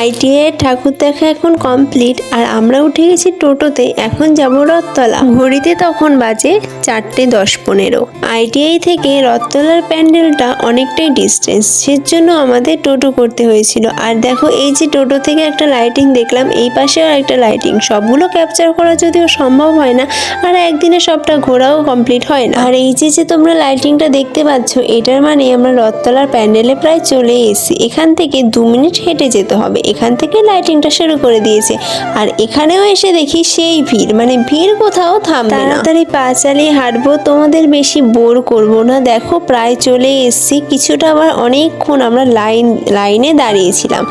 ITI ঠাকুর দেখা এখন complete আর আমরা উঠে গেছি টোটোতে। এখন যাব রথতলা। ঘড়িতে তখন বাজে 4:10-15। আইটিআই থেকে রথতলার প্যান্ডেলটা অনেকটাই ডিস্টেন্স, সেজন্য আমাদের টোটো করতে হয়েছিল। আর দেখো এই যে টোটো থেকে একটা লাইটিং দেখলাম, এই পাশেও একটা লাইটিং। সবগুলো ক্যাপচার করা যদিও সম্ভব হয় না, আর একদিনে সবটা ঘোরাও কমপ্লিট হয় না। আর এই যে তোমরা লাইটিংটা দেখতে পাচ্ছ, এটার মানে আমরা রথতলার প্যান্ডেলে প্রায় চলে এসেছি। এখান থেকে 2 মিনিট হেঁটে যেতে হবে। এখান থেকে লাইটিংটা শুরু করে দিয়েছে। আর এখানেও এসে দেখি সেই ভিড়, মানে ভিড় কোথাও থামবে না। তাড়াতাড়ি পা চালিয়ে হাঁটবো, তোমাদের বেশি বোর করব না। দেখো প্রায় চলে এসেছি। কিছুটা আবার অনেকক্ষণ আমরা লাইনে দাঁড়িয়েছিলাম।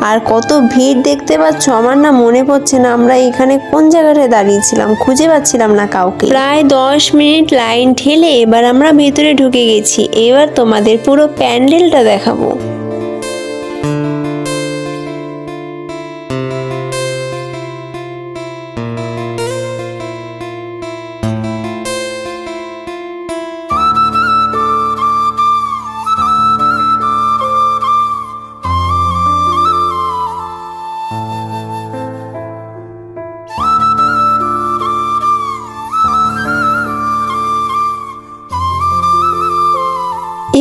আর কত ভিড় দেখতে পাচ্ছ, আমার না মনে পড়ছে না আমরা এখানে কোন জায়গাটায় দাঁড়িয়েছিলাম, খুঁজে পাচ্ছিলাম না কাউকে। প্রায় 10 মিনিট লাইন ঠেলে এবার আমরা ভেতরে ঢুকে গেছি। এবার তোমাদের পুরো প্যান্ডেলটা দেখাবো।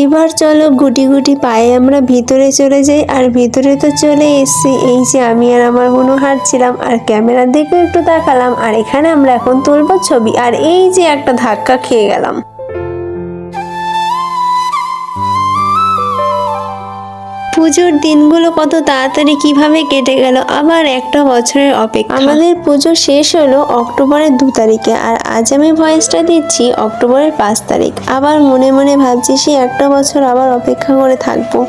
এবার চলো গুটি গুটি পায়ে আমরা ভিতরে চলে যাই। আর ভিতরে তো চলে এসছি। এই যে আমি আর আমার বোনও হাঁটছিলাম, আর ক্যামেরার দিকে একটু তাকালাম। আর এখানে আমরা এখন তুলবো ছবি। আর এই যে একটা ধাক্কা খেয়ে গেলাম। পুজোর দিনগুলো কত তাড়াতাড়ি কিভাবে কেটে গেল, আবার একটা বছরের অপেক্ষা। আমাদের পুজো শেষ হলো অক্টোবরের 2 তারিখে, আর আজ আমি ভয়েসটা দিচ্ছি অক্টোবরের 5 তারিখ। আবার মনে মনে ভাবছি সেই একটা বছর আবার অপেক্ষা করে থাকবো।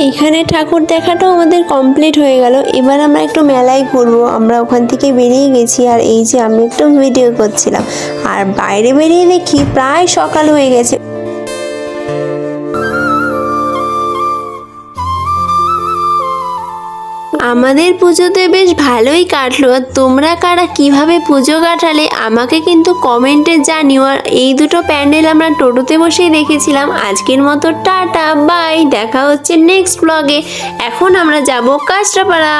এখানে ঠাকুর দেখাটাও আমাদের কমপ্লিট হয়ে গেল। এবার আমরা একটু মেলায় ঘুরবো। আমরা ওখান থেকে বেরিয়ে গেছি। আর এই যে আমি একটু ভিডিও করছিলাম, আর বাইরে বেরিয়ে দেখি প্রায় সকাল হয়ে গেছে। আমাদের পুজোতে বেশ ভালোই কাটলো। তোমরা কারা কিভাবে পুজো কাটালে আমাকে কিন্তু কমেন্টে জানিও। আর এই দুটো প্যান্ডেল আমরা টোটোতে বসেই দেখেছিলাম। আজকের মতো টাটা বাই, দেখা হচ্ছে নেক্সট ব্লগে। এখন আমরা যাব কাঁচরাপাড়া।